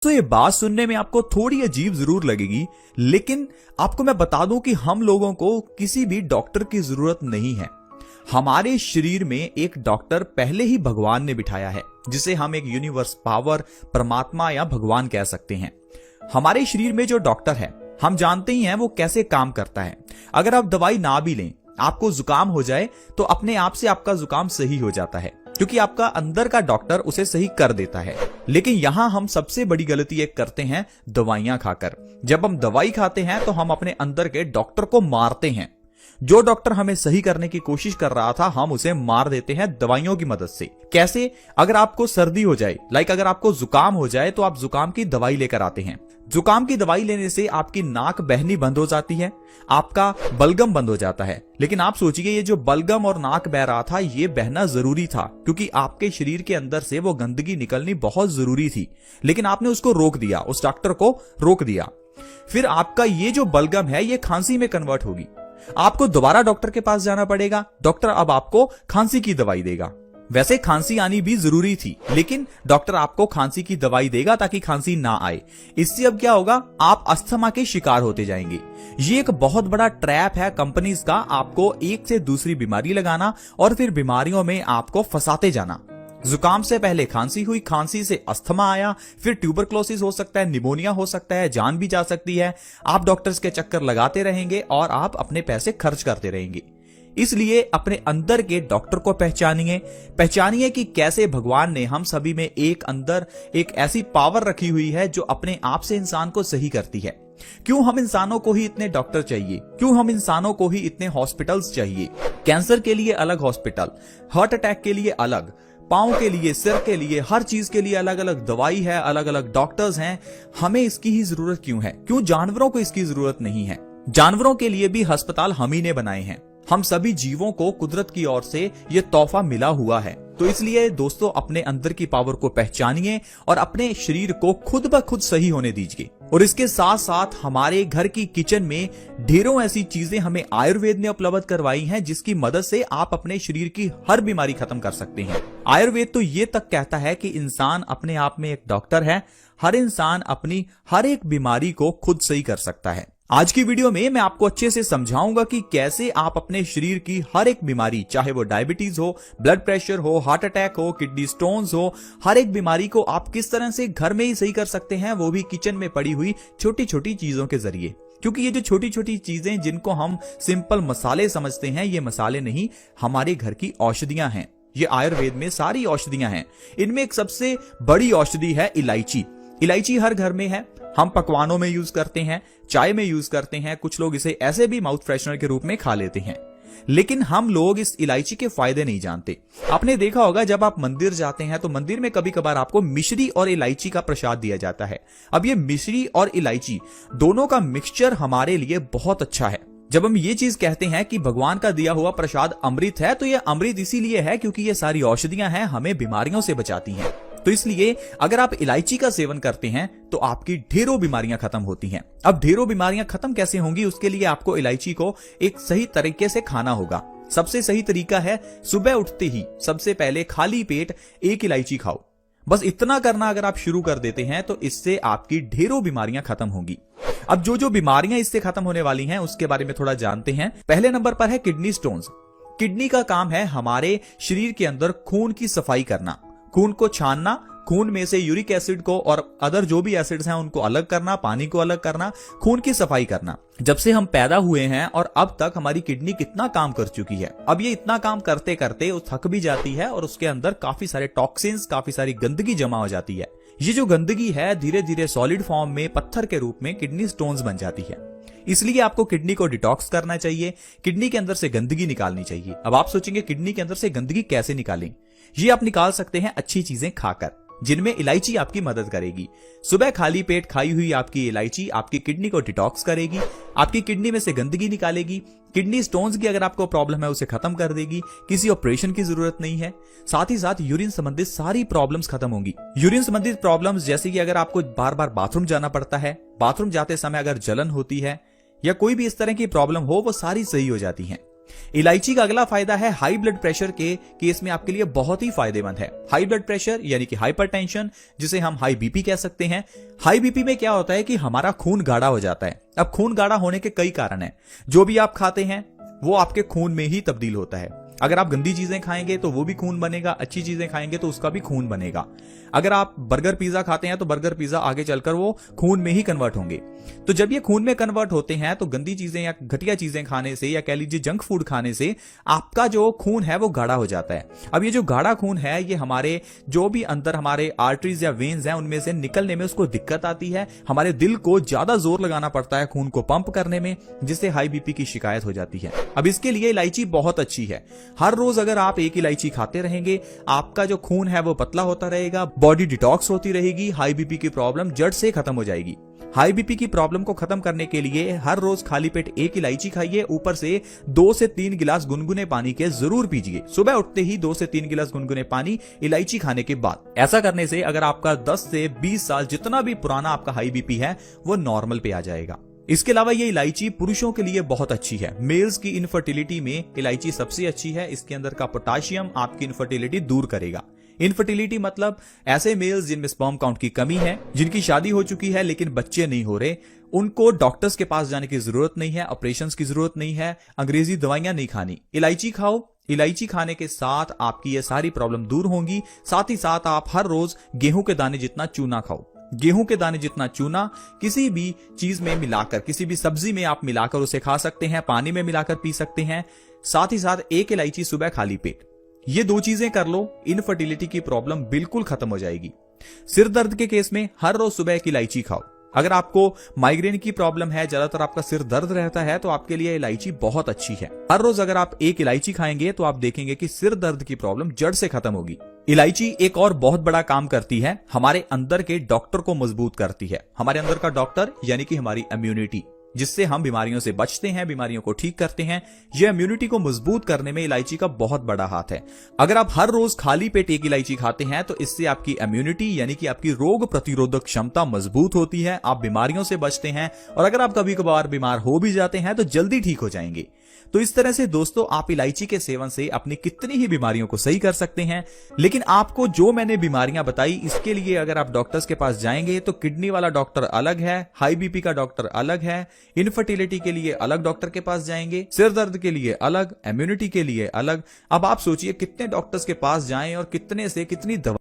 तो ये बात सुनने में आपको थोड़ी अजीब जरूर लगेगी, लेकिन आपको मैं बता दूं कि हम लोगों को किसी भी डॉक्टर की जरूरत नहीं है। हमारे शरीर में एक डॉक्टर पहले ही भगवान ने बिठाया है, जिसे हम एक यूनिवर्स पावर, परमात्मा या भगवान कह सकते हैं। हमारे शरीर में जो डॉक्टर है, हम जानते ही हैं वो कैसे काम करता है। अगर आप दवाई ना भी लें, आपको जुकाम हो जाए तो अपने आप से आपका जुकाम सही हो जाता है, क्योंकि आपका अंदर का डॉक्टर उसे सही कर देता है। लेकिन यहां हम सबसे बड़ी गलती एक करते हैं, दवाइयां खाकर। जब हम दवाई खाते हैं तो हम अपने अंदर के डॉक्टर को मारते हैं। जो डॉक्टर हमें सही करने की कोशिश कर रहा था, हम उसे मार देते हैं दवाइयों की मदद से। कैसे? अगर आपको सर्दी हो जाए, अगर आपको जुकाम हो जाए, तो आप जुकाम की दवाई लेकर आते हैं। जुकाम की दवाई लेने से आपकी नाक बहनी बंद हो जाती है, आपका बलगम बंद हो जाता है। लेकिन आप सोचिए, ये जो बलगम और नाक बह रहा था, ये बहना जरूरी था, क्योंकि आपके शरीर के अंदर से वो गंदगी निकलनी बहुत जरूरी थी। लेकिन आपने उसको रोक दिया, उस डॉक्टर को रोक दिया। फिर आपका ये जो बलगम है, ये खांसी में कन्वर्ट होगी। आपको दोबारा डॉक्टर के पास जाना पड़ेगा। डॉक्टर अब आपको खांसी की दवाई देगा। वैसे खांसी आनी भी जरूरी थी, लेकिन डॉक्टर आपको खांसी की दवाई देगा ताकि खांसी ना आए। इससे अब क्या होगा, आप अस्थमा के शिकार होते जाएंगे। ये एक बहुत बड़ा ट्रैप है कंपनीज का, आपको एक से दूसरी बीमारी लगाना और फिर बीमारियों में आपको फंसाते जाना। जुकाम से पहले खांसी हुई, खांसी से अस्थमा आया, फिर ट्यूबरक्लोसिस हो सकता है, निमोनिया हो सकता है, जान भी जा सकती है। आप डॉक्टर्स के चक्कर लगाते रहेंगे और आप अपने पैसे खर्च करते रहेंगे। इसलिए अपने अंदर के डॉक्टर को पहचानिए कि कैसे भगवान ने हम सभी में एक अंदर एक ऐसी पावर रखी हुई है जो अपने आप से इंसान को सही करती है। क्यों हम इंसानों को ही इतने डॉक्टर चाहिए? क्यों हम इंसानों को ही इतने हॉस्पिटल्स चाहिए? कैंसर के लिए अलग हॉस्पिटल, हार्ट अटैक के लिए अलग, पांव के लिए, सिर के लिए, हर चीज के लिए अलग अलग दवाई है, अलग अलग डॉक्टर्स हैं। हमें इसकी ही जरूरत क्यों है? क्यों जानवरों को इसकी जरूरत नहीं है? जानवरों के लिए भी अस्पताल हम ही ने बनाए हैं। हम सभी जीवों को कुदरत की ओर से ये तोहफा मिला हुआ है। तो इसलिए दोस्तों, अपने अंदर की पावर को पहचानिए और अपने शरीर को खुद ब खुद सही होने दीजिए। और इसके साथ साथ हमारे घर की किचन में ढेरों ऐसी चीजें हमें आयुर्वेद ने उपलब्ध करवाई हैं, जिसकी मदद से आप अपने शरीर की हर बीमारी खत्म कर सकते हैं। आयुर्वेद तो ये तक कहता है कि इंसान अपने आप में एक डॉक्टर है। हर इंसान अपनी हर एक बीमारी को खुद सही कर सकता है। आज की वीडियो में मैं आपको अच्छे से समझाऊंगा कि कैसे आप अपने शरीर की हर एक बीमारी, चाहे वो डायबिटीज हो, ब्लड प्रेशर हो, हार्ट अटैक हो, किडनी स्टोन्स हो, हर एक बीमारी को आप किस तरह से घर में ही सही कर सकते हैं, वो भी किचन में पड़ी हुई छोटी छोटी चीजों के जरिए। क्योंकि ये जो छोटी छोटी चीजें जिनको हम सिंपल मसाले समझते हैं, ये मसाले नहीं, हमारे घर की औषधियां हैं। ये आयुर्वेद में सारी औषधियां हैं। इनमें एक सबसे बड़ी औषधि है इलायची। इलायची हर घर में है। हम पकवानों में यूज करते हैं, चाय में यूज करते हैं, कुछ लोग इसे ऐसे भी माउथ फ्रेशनर के रूप में खा लेते हैं। लेकिन हम लोग इस इलायची के फायदे नहीं जानते। आपने देखा होगा, जब आप मंदिर जाते हैं तो मंदिर में कभी कभार आपको मिश्री और इलायची का प्रसाद दिया जाता है। अब ये मिश्री और इलायची दोनों का मिक्सचर हमारे लिए बहुत अच्छा है। जब हम ये चीज कहते हैं कि भगवान का दिया हुआ प्रसाद अमृत है, तो ये अमृत इसीलिए है क्योंकि ये सारी औषधियां हैं, हमें बीमारियों से बचाती हैं। तो इसलिए अगर आप इलायची का सेवन करते हैं तो आपकी ढेरों बीमारियां खत्म होती हैं। अब ढेरों बीमारियां खत्म कैसे होंगी? उसके लिए आपको इलायची को एक सही तरीके से खाना होगा। सबसे सही तरीका है, सुबह उठते ही सबसे पहले खाली पेट एक इलायची खाओ। बस इतना करना अगर आप शुरू कर देते हैं तो इससे आपकी ढेरों बीमारियां खत्म होंगी। अब जो बीमारियां इससे खत्म होने वाली हैं उसके बारे में थोड़ा जानते हैं। पहले नंबर पर है किडनी स्टोन्स। किडनी का काम है हमारे शरीर के अंदर खून की सफाई करना, खून को छानना, खून में से यूरिक एसिड को और अदर जो भी एसिड्स हैं उनको अलग करना, पानी को अलग करना, खून की सफाई करना। जब से हम पैदा हुए हैं और अब तक हमारी किडनी कितना काम कर चुकी है। अब ये इतना काम करते करते वो थक भी जाती है और उसके अंदर काफी सारे टॉक्सिन्स, काफी सारी गंदगी जमा हो जाती है। ये जो गंदगी है धीरे धीरे सॉलिड फॉर्म में पत्थर के रूप में किडनी स्टोन्स बन जाती है। इसलिए आपको किडनी को डिटॉक्स करना चाहिए, किडनी के अंदर से गंदगी निकालनी चाहिए। अब आप सोचेंगे किडनी के अंदर से गंदगी कैसे निकालें? ये आप निकाल सकते हैं अच्छी चीजें खाकर, जिनमें इलायची आपकी मदद करेगी। सुबह खाली पेट खाई हुई आपकी इलायची आपकी किडनी को डिटॉक्स करेगी, आपकी किडनी में से गंदगी निकालेगी। किडनी स्टोन्स की अगर आपको प्रॉब्लम है उसे खत्म कर देगी। किसी ऑपरेशन की जरूरत नहीं है। साथ ही साथ यूरिन संबंधित सारी प्रॉब्लम्स खत्म होंगी। यूरिन संबंधित प्रॉब्लम्स जैसे कि अगर आपको बार बार बाथरूम जाना पड़ता है, बाथरूम जाते समय अगर जलन होती है या कोई भी इस तरह की प्रॉब्लम हो, वो सारी सही हो जाती है। इलायची का अगला फायदा है हाई ब्लड प्रेशर के केस में आपके लिए बहुत ही फायदेमंद है। हाई ब्लड प्रेशर यानी कि हाइपरटेंशन, जिसे हम हाई बीपी कह सकते हैं। हाई बीपी में क्या होता है कि हमारा खून गाढ़ा हो जाता है। अब खून गाढ़ा होने के कई कारण हैं। जो भी आप खाते हैं वो आपके खून में ही तब्दील होता है। अगर आप गंदी चीजें खाएंगे तो वो भी खून बनेगा, अच्छी चीजें खाएंगे तो उसका भी खून बनेगा। अगर आप बर्गर पिज्जा खाते हैं तो बर्गर पिज्जा आगे चलकर वो खून में ही कन्वर्ट होंगे। तो जब ये खून में कन्वर्ट होते हैं तो गंदी चीजें या घटिया चीजें खाने से या कह लीजिए जंक फूड खाने से आपका जो खून है वो गाढ़ा हो जाता है। अब ये जो गाढ़ा खून है ये हमारे जो भी अंदर हमारे आर्टरीज या वेन्स हैं उनमें से निकलने में उसको दिक्कत आती है। हमारे दिल को ज्यादा जोर लगाना पड़ता है खून को पंप करने में, जिससे हाई बीपी की शिकायत हो जाती है। अब इसके लिए इलायची बहुत अच्छी है। हर रोज अगर आप एक इलायची खाते रहेंगे, आपका जो खून है वो पतला होता रहेगा, बॉडी डिटॉक्स होती रहेगी, हाई बीपी की प्रॉब्लम जड़ से खत्म हो जाएगी। हाई बीपी की प्रॉब्लम को खत्म करने के लिए हर रोज खाली पेट एक इलायची खाइए, ऊपर से 2 से 3 गिलास गुनगुने पानी के जरूर पीजिए। सुबह उठते ही 2 से 3 गिलास गुनगुने पानी इलायची खाने के बाद। ऐसा करने से अगर आपका 10 से 20 साल जितना भी पुराना आपका हाई बीपी है वो नॉर्मल पे आ जाएगा। इसके अलावा ये इलायची पुरुषों के लिए बहुत अच्छी है। मेल्स की इनफर्टिलिटी में इलायची सबसे अच्छी है। इसके अंदर का पोटाशियम आपकी इनफर्टिलिटी दूर करेगा। इनफर्टिलिटी मतलब ऐसे मेल्स जिनमें स्पर्म काउंट की कमी है, जिनकी शादी हो चुकी है लेकिन बच्चे नहीं हो रहे, उनको डॉक्टर्स के पास जाने की जरूरत नहीं है, ऑपरेशंस की जरूरत नहीं है, अंग्रेजी दवाइयां नहीं खानी। इलायची खाओ। इलायची खाने के साथ आपकी ये सारी प्रॉब्लम दूर होंगी। साथ ही साथ आप हर रोज गेहूं के दाने जितना चूना खाओ। गेहूं के दाने जितना चूना किसी भी चीज में मिलाकर, किसी भी सब्जी में आप मिलाकर उसे खा सकते हैं, पानी में मिलाकर पी सकते हैं। साथ ही साथ एक इलायची सुबह खाली पेट। ये 2 चीजें कर लो, इनफर्टिलिटी की प्रॉब्लम बिल्कुल खत्म हो जाएगी। सिर दर्द के केस में हर रोज सुबह एक इलायची खाओ। अगर आपको माइग्रेन की प्रॉब्लम है, ज्यादातर आपका सिर दर्द रहता है, तो आपके लिए इलायची बहुत अच्छी है। हर रोज अगर आप एक इलायची खाएंगे तो आप देखेंगे कि सिर दर्द की प्रॉब्लम जड़ से खत्म होगी। इलायची एक और बहुत बड़ा काम करती है, हमारे अंदर के डॉक्टर को मजबूत करती है। हमारे अंदर का डॉक्टर यानी कि हमारी इम्यूनिटी, जिससे हम बीमारियों से बचते हैं, बीमारियों को ठीक करते हैं। यह इम्यूनिटी को मजबूत करने में इलायची का बहुत बड़ा हाथ है। अगर आप हर रोज खाली पेट एक इलायची खाते हैं तो इससे आपकी इम्यूनिटी यानी कि आपकी रोग प्रतिरोधक क्षमता मजबूत होती है, आप बीमारियों से बचते हैं। और अगर आप कभी कभार बीमार हो भी जाते हैं तो जल्दी ठीक हो जाएंगे। तो इस तरह से दोस्तों आप इलायची के सेवन से अपनी कितनी ही बीमारियों को सही कर सकते हैं। लेकिन आपको जो मैंने बीमारियां बताई, इसके लिए अगर आप डॉक्टर्स के पास जाएंगे तो किडनी वाला डॉक्टर अलग है, हाई बीपी का डॉक्टर अलग है, इनफर्टिलिटी के लिए अलग डॉक्टर के पास जाएंगे, सिर दर्द के लिए अलग, इम्यूनिटी के लिए अलग। अब आप सोचिए कितने डॉक्टर्स के पास जाएं और कितने से कितनी दवा